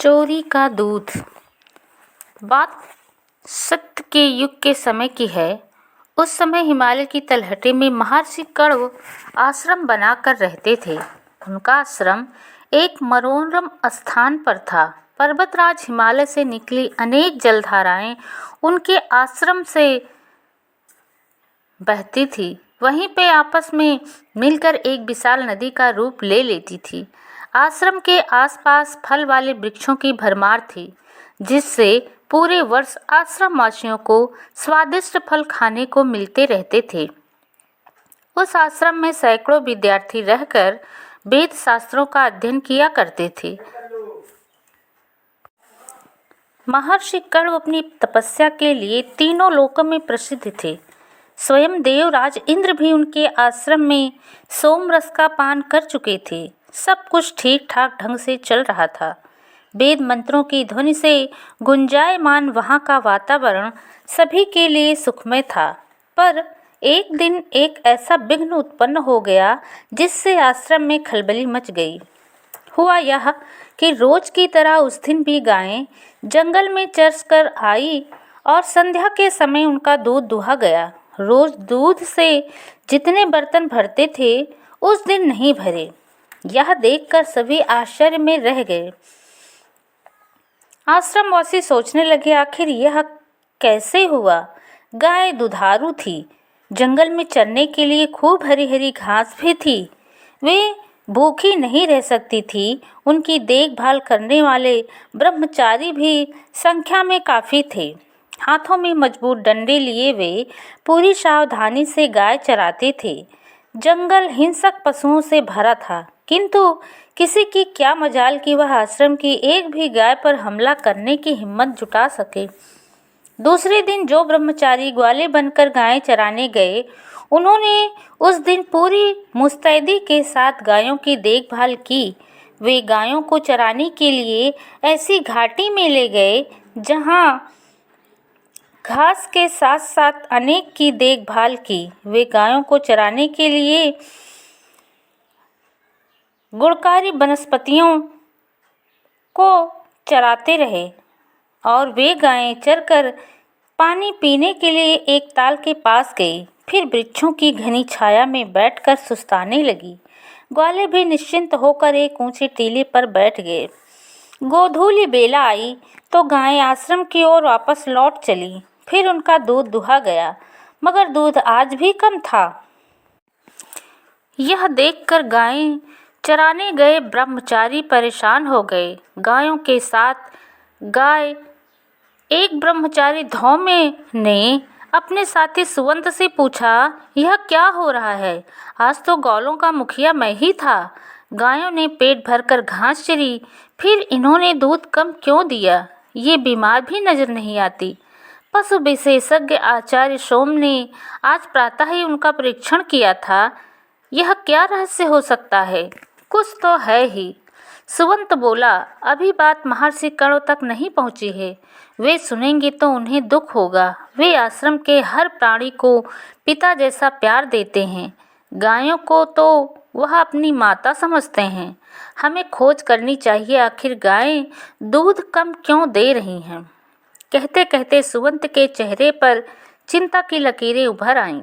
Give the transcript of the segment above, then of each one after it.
चोरी का दूध। बात सत्य के युग के समय की है। उस समय हिमालय की तलहटी में महर्षि कण्व आश्रम बनाकर रहते थे। उनका आश्रम एक मनोरम स्थान पर था। पर्वतराज हिमालय से निकली अनेक जलधाराएं उनके आश्रम से बहती थी। वहीं पे आपस में मिलकर एक विशाल नदी का रूप ले लेती थी। आश्रम के आसपास फल वाले वृक्षों की भरमार थी, जिससे पूरे वर्ष आश्रमवासियों को स्वादिष्ट फल खाने को मिलते रहते थे। उस आश्रम में सैकड़ों विद्यार्थी रहकर वेद शास्त्रों का अध्ययन किया करते थे। महर्षि कण्व अपनी तपस्या के लिए तीनों लोकों में प्रसिद्ध थे। स्वयं देवराज इंद्र भी उनके आश्रम में सोमरस का पान कर चुके थे। सब कुछ ठीक ठाक ढंग से चल रहा था। वेद मंत्रों की ध्वनि से गुंजायमान वहाँ का वातावरण सभी के लिए सुखमय था। पर एक दिन एक ऐसा विघ्न उत्पन्न हो गया जिससे आश्रम में खलबली मच गई। हुआ यह कि रोज की तरह उस दिन भी गायें जंगल में चर कर आई और संध्या के समय उनका दूध दुहा गया। रोज दूध से जितने बर्तन भरते थे उस दिन नहीं भरे। यह देखकर सभी आश्चर्य में रह गए। आश्रमवासी सोचने लगे, आखिर यह कैसे हुआ। गाय दुधारू थी, जंगल में चरने के लिए खूब हरी हरी घास भी थी। वे भूखी नहीं रह सकती थी। उनकी देखभाल करने वाले ब्रह्मचारी भी संख्या में काफ़ी थे। हाथों में मजबूत डंडे लिए वे पूरी सावधानी से गाय चराते थे। जंगल हिंसक पशुओं से भरा था, किंतु किसी की क्या मजाल कि वह आश्रम की एक भी गाय पर हमला करने की हिम्मत जुटा सके। दूसरे दिन जो ब्रह्मचारी ग्वाले बनकर गायें चराने गए, उन्होंने उस दिन पूरी मुस्तैदी के साथ गायों की देखभाल की। वे गायों को चराने के लिए ऐसी घाटी में ले गए जहां घास के साथ साथ अनेक की देखभाल की। वे गायों को चराने के लिए गुणकारी वनस्पतियों को चराते रहे और वे गायें चरकर पानी पीने के लिए एक ताल के पास गई। फिर वृक्षों की घनी छाया में बैठकर सुस्ताने लगी। ग्वाले भी निश्चिंत होकर एक ऊंचे टीले पर बैठ गए। गोधूली बेला आई तो गायें आश्रम की ओर वापस लौट चली। फिर उनका दूध दुहा गया, मगर दूध आज भी कम था। यह देखकर गायें चराने गए ब्रह्मचारी परेशान हो गए। गायों के साथ गाय एक ब्रह्मचारी धौमे ने अपने साथी सुवंत से पूछा, यह क्या हो रहा है? आज तो गौलों का मुखिया मैं ही था। गायों ने पेट भरकर घास चरी, फिर इन्होंने दूध कम क्यों दिया? ये बीमार भी नजर नहीं आती। पशु विशेषज्ञ आचार्य सोम ने आज प्रातः ही उनका परीक्षण किया था। यह क्या रहस्य हो सकता है? कुछ तो है ही। सुवंत बोला, अभी बात महर्षि कण्व तक नहीं पहुंची है। वे सुनेंगे तो उन्हें दुख होगा। वे आश्रम के हर प्राणी को पिता जैसा प्यार देते हैं। गायों को तो वह अपनी माता समझते हैं। हमें खोज करनी चाहिए, आखिर गायें दूध कम क्यों दे रही हैं। कहते कहते सुवंत के चेहरे पर चिंता की लकीरें उभर आईं।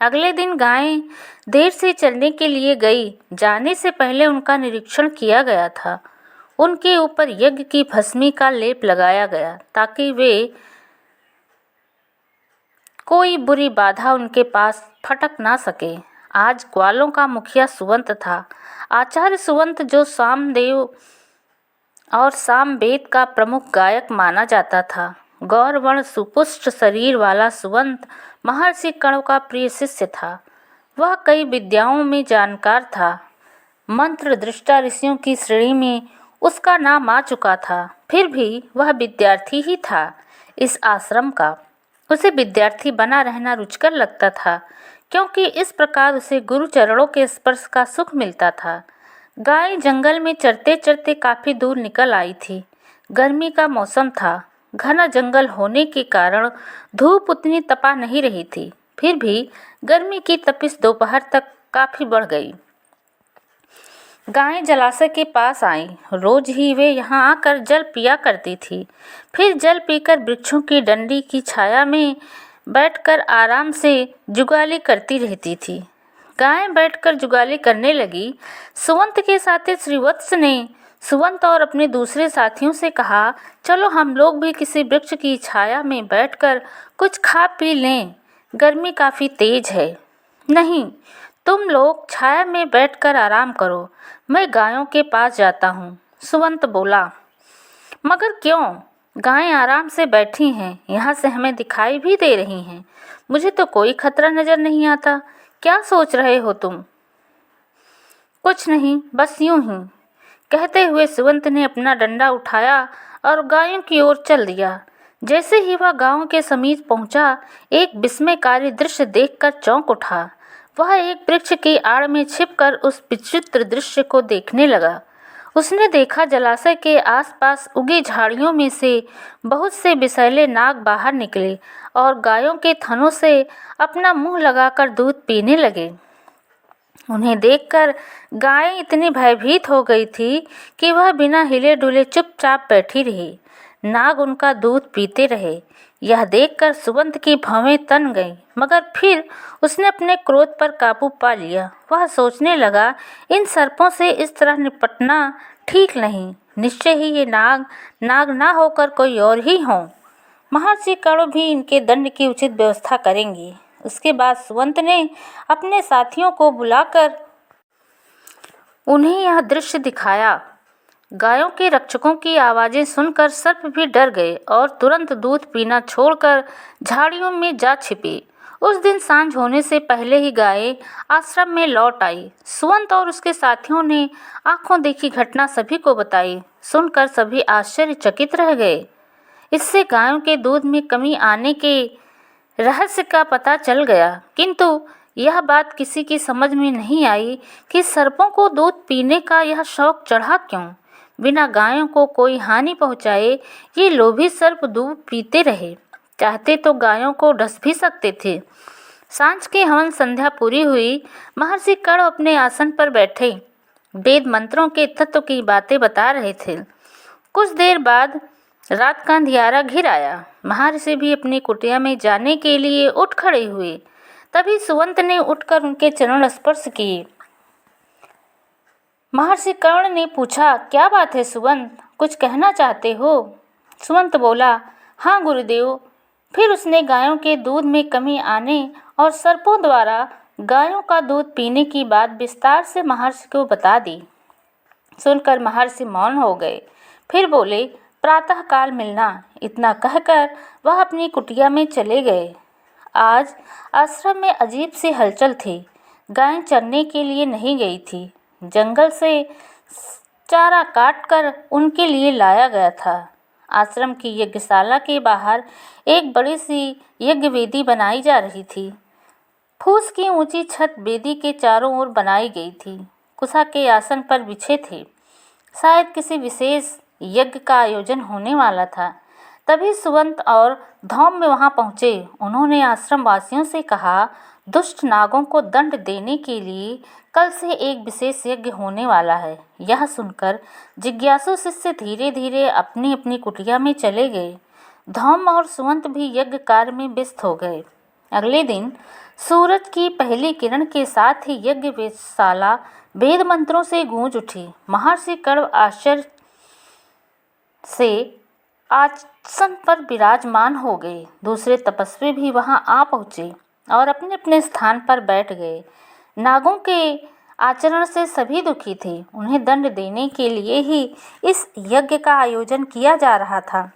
अगले दिन गायें देर से चरने के लिए गई। जाने से पहले उनका निरीक्षण किया गया था। उनके ऊपर यज्ञ की भस्मी का लेप लगाया गया ताकि वे कोई बुरी बाधा उनके पास फटक ना सके। आज ग्वालों का मुखिया सुवंत था। आचार्य सुवंत, जो सामदेव और सामवेद का प्रमुख गायक माना जाता था। गौरवर्ण सुपुष्ट शरीर वाला सुवंत महर्षि कण्व का प्रिय शिष्य था। वह कई विद्याओं में जानकार था। मंत्र दृष्टा ऋषियों की श्रेणी में उसका नाम आ चुका था। फिर भी वह विद्यार्थी ही था इस आश्रम का। उसे विद्यार्थी बना रहना रुचिकर लगता था, क्योंकि इस प्रकार उसे गुरु चरणों के स्पर्श का सुख मिलता था। गाय जंगल में चरते चरते काफ़ी दूर निकल आई थी। गर्मी का मौसम था। घना जंगल होने के कारण धूप उतनी तपा नहीं रही थी। फिर भी गर्मी की तपिश दोपहर तक काफ़ी बढ़ गई। गायें जलाशय के पास आईं। रोज ही वे यहाँ आकर जल पिया करती थी। फिर जल पीकर वृक्षों की डंडी की छाया में बैठकर आराम से जुगाली करती रहती थी। गायें बैठकर जुगाली करने लगी। सुवंत के साथी श्रीवत्स ने सुवंत और अपने दूसरे साथियों से कहा, चलो हम लोग भी किसी वृक्ष की छाया में बैठकर कुछ खा पी लें, गर्मी काफ़ी तेज है। नहीं, तुम लोग छाया में बैठकर आराम करो, मैं गायों के पास जाता हूँ, सुवंत बोला। मगर क्यों? गायें आराम से बैठी हैं, यहाँ से हमें दिखाई भी दे रही हैं। मुझे तो कोई खतरा नजर नहीं आता। क्या सोच रहे हो तुम? कुछ नहीं, बस यूं ही, कहते हुए सुवंत ने अपना डंडा उठाया और गायों की ओर चल दिया। जैसे ही वह गांव के समीप पहुंचा, एक विस्मयकारी दृश्य देखकर चौंक उठा। वह एक वृक्ष की आड़ में छिपकर उस विचित्र दृश्य को देखने लगा। उसने देखा जलाशय के आसपास उगी झाड़ियों में से बहुत से विषैले नाग बाहर निकले और गायों के थनों से अपना मुंह लगाकर दूध पीने लगे। उन्हें देखकर गायें इतनी भयभीत हो गई थी कि वह बिना हिले डुले चुपचाप बैठी रही। नाग उनका दूध पीते रहे। यह देखकर सुवंत की भौहें तन गईं, मगर फिर उसने अपने क्रोध पर काबू पा लिया। वह सोचने लगा, इन सर्पों से इस तरह निपटना ठीक नहीं। निश्चय ही ये नाग ना होकर कोई और ही हों। महर्षि कण्व भी इनके दंड की उचित व्यवस्था करेंगे। उसके बाद सुवंत ने अपने साथियों को बुलाकर उन्हें यह दृश्य दिखाया। गायों के रक्षकों की आवाज़ें सुनकर सर्प भी डर गए और तुरंत दूध पीना छोड़कर झाड़ियों में जा छिपे। उस दिन सांझ होने से पहले ही गायें आश्रम में लौट आई। सुवंत और उसके साथियों ने आंखों देखी घटना सभी को बताई। सुनकर सभी आश्चर्यचकित रह गए। इससे गायों के दूध में कमी आने के रहस्य का पता चल गया, किंतु यह बात किसी की समझ में नहीं आई कि सर्पों को दूध पीने का यह शौक चढ़ा क्यों। बिना गायों को कोई हानि पहुंचाए ये लोभी सर्प दूध पीते रहे। चाहते तो गायों को डस भी सकते थे। सांझ की हवन संध्या पूरी हुई। महर्षि कण्व अपने आसन पर बैठे वेद मंत्रों के तत्व की बातें बता रहे थे। कुछ देर बाद रात का अंधियारा घिर आया। महर्षि भी अपनी कुटिया में जाने के लिए उठ खड़े हुए। तभी सुवंत ने उठकर उनके चरण स्पर्श किए। महर्षि कर्ण ने पूछा, क्या बात है सुवंत, कुछ कहना चाहते हो? सुवंत बोला, हाँ गुरुदेव। फिर उसने गायों के दूध में कमी आने और सर्पों द्वारा गायों का दूध पीने की बात विस्तार से महर्षि को बता दी। सुनकर महर्षि मौन हो गए। फिर बोले, प्रातः काल मिलना। इतना कहकर वह अपनी कुटिया में चले गए। आज आश्रम में अजीब सी हलचल थी। गायें चरने के लिए नहीं गई थी। जंगल से चारा काटकर उनके लिए लाया गया था। आश्रम की यज्ञशाला के बाहर एक बड़ी सी यज्ञ वेदी बनाई जा रही थी। फूस की ऊंची छत वेदी के चारों ओर बनाई गई थी। कुशा के आसन पर बिछे थे। शायद किसी विशेष यज्ञ का आयोजन होने वाला था। तभी सुवंत और धौम में वहां पहुंचे। उन्होंने आश्रम वासियों से कहा, दुष्ट नागों को दंड देने के लिए कल से एक विशेष यज्ञ होने वाला है। यह सुनकर जिज्ञासु शिष्य धीरे धीरे अपनी अपनी कुटिया में चले गए। धौम और सुवंत भी यज्ञ कार्य में व्यस्त हो गए। अगले दिन सूरज की पहली किरण के साथ ही यज्ञ वेदशाला वेद मंत्रों से गूंज उठी। महर्षि कण्व आश्चर्य से आसन पर विराजमान हो गए। दूसरे तपस्वी भी वहां आ पहुंचे और अपने अपने स्थान पर बैठ गए। नागों के आचरण से सभी दुखी थे। उन्हें दंड देने के लिए ही इस यज्ञ का आयोजन किया जा रहा था।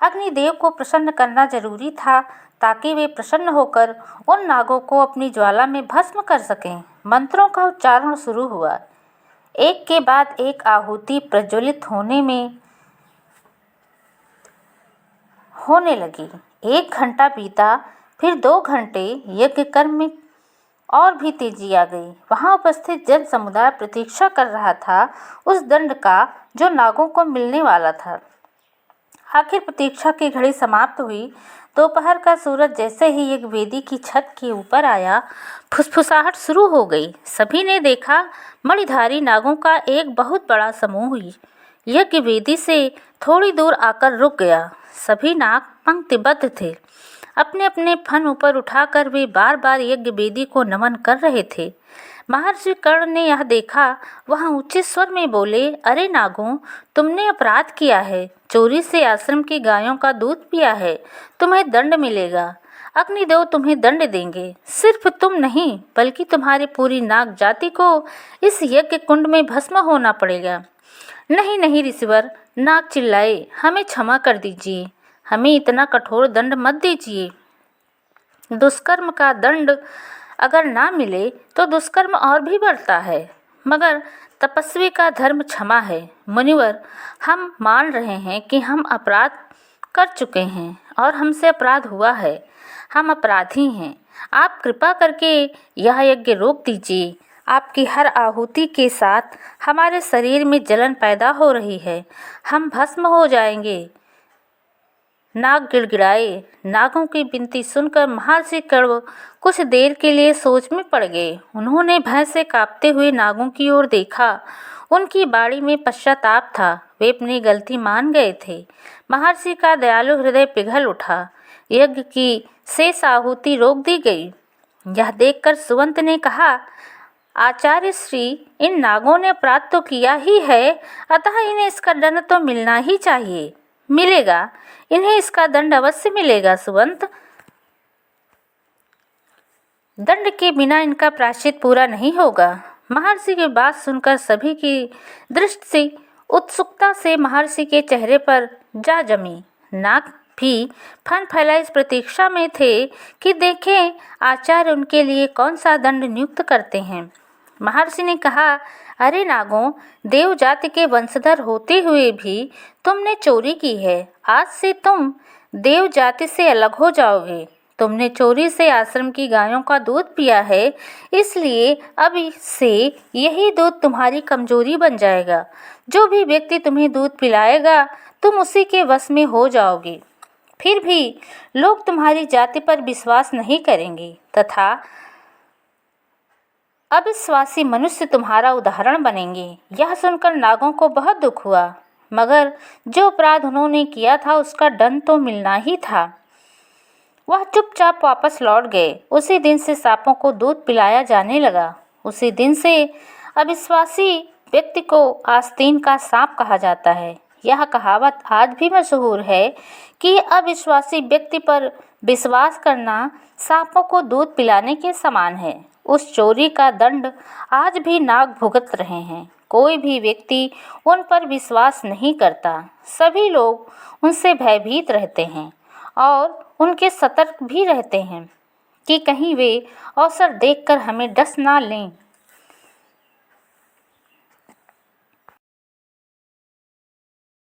अग्निदेव को प्रसन्न करना जरूरी था ताकि वे प्रसन्न होकर उन नागों को अपनी ज्वाला में भस्म कर सकें। मंत्रों का उच्चारण शुरू हुआ। एक के बाद एक आहुति प्रज्वलित होने लगी। 1 घंटा बीता, फिर 2 घंटे। यज्ञ कर्म में और भी तेजी आ गई। वहां उपस्थित जन समुदाय प्रतीक्षा कर रहा था उस दंड का जो नागों को मिलने वाला था। आखिर प्रतीक्षा की घड़ी समाप्त हुई। दोपहर का सूरज जैसे ही एक वेदी की छत के ऊपर आया, फुसफुसाहट शुरू हो गई। सभी ने देखा मणिधारी नागों का एक बहुत बड़ा समूह यज्ञ वेदी से थोड़ी दूर आकर रुक गया। सभी नाग पंक्तिबद्ध थे। अपने अपने फन ऊपर उठाकर वे बार बार यज्ञ वेदी को नमन कर रहे थे। महर्षि कर्ण ने यह देखा। वह ऊंचे स्वर में बोले, अरे नागों, तुमने अपराध किया है। चोरी से आश्रम की गायों का दूध पिया है। तुम्हें दंड मिलेगा। अग्निदेव तुम्हें दंड देंगे। सिर्फ तुम नहीं, बल्कि तुम्हारी पूरी नाग जाति को इस यज्ञ कुंड में भस्म होना पड़ेगा। नहीं नहीं ऋषिवर, नाग चिल्लाए, हमें क्षमा कर दीजिए। हमें इतना कठोर दंड मत दीजिए। दुष्कर्म का दंड अगर ना मिले तो दुष्कर्म और भी बढ़ता है, मगर तपस्वी का धर्म क्षमा है। मुनिवर, हम मान रहे हैं कि हम अपराध कर चुके हैं और हमसे अपराध हुआ है। हम अपराधी हैं। आप कृपा करके यह यज्ञ रोक दीजिए। आपकी हर आहुति के साथ हमारे शरीर में जलन पैदा हो रही है। हम भस्म हो जाएंगे। नाग गिड़गिड़ाए। नागों की विनती सुनकर महर्षि कण्व कुछ देर के लिए सोच में पड़ गए। उन्होंने भय से कांपते हुए नागों की ओर देखा। उनकी बाड़ी में पश्चाताप था। वे अपनी गलती मान गए थे। महर्षि का दयालु हृदय पिघल उठा। यज्ञ की शेष आहुति रोक दी गई। यह देखकर सुवंत ने कहा, आचार्य श्री, इन नागों ने अपराध तो किया ही है, अतः इन्हें इसका दंड तो मिलना ही चाहिए। मिलेगा, इन्हें इसका दंड अवश्य मिलेगा सुवंत। दंड के बिना इनका प्रायश्चित पूरा नहीं होगा। महर्षि की बात सुनकर सभी की दृष्टि उत्सुकता से महर्षि के चेहरे पर जा जमी। नाग भी फन फैलाए इस प्रतीक्षा में थे कि देखें आचार्य उनके लिए कौन सा दंड नियुक्त करते हैं। महर्षि ने कहा, अरे नागों, देव जाति के वंशधर होते हुए भी तुमने चोरी की है। आज से तुम देव जाति से अलग हो जाओगे। तुमने चोरी से आश्रम की गायों का दूध पिया है, इसलिए अब से यही दूध तुम्हारी कमजोरी बन जाएगा। जो भी व्यक्ति तुम्हें दूध पिलाएगा, तुम उसी के वश में हो जाओगे। फिर भी लोग तुम्हारी जाति पर विश्वास नहीं करेंगे तथा अविश्वासी मनुष्य तुम्हारा उदाहरण बनेंगे। यह सुनकर नागों को बहुत दुख हुआ, मगर जो अपराध उन्होंने किया था उसका दंड तो मिलना ही था। वह चुपचाप वापस लौट गए। उसी दिन से सांपों को दूध पिलाया जाने लगा। उसी दिन से अविश्वासी व्यक्ति को आस्तीन का सांप कहा जाता है। यह कहावत आज भी मशहूर है कि अविश्वासी व्यक्ति पर विश्वास करना सांपों को दूध पिलाने के समान है। उस चोरी का दंड आज भी नाग भुगत रहे हैं। कोई भी व्यक्ति उन पर विश्वास नहीं करता। सभी लोग उनसे भयभीत रहते हैं और उनके सतर्क भी रहते हैं कि कहीं वे अवसर देखकर हमें डस ना लें।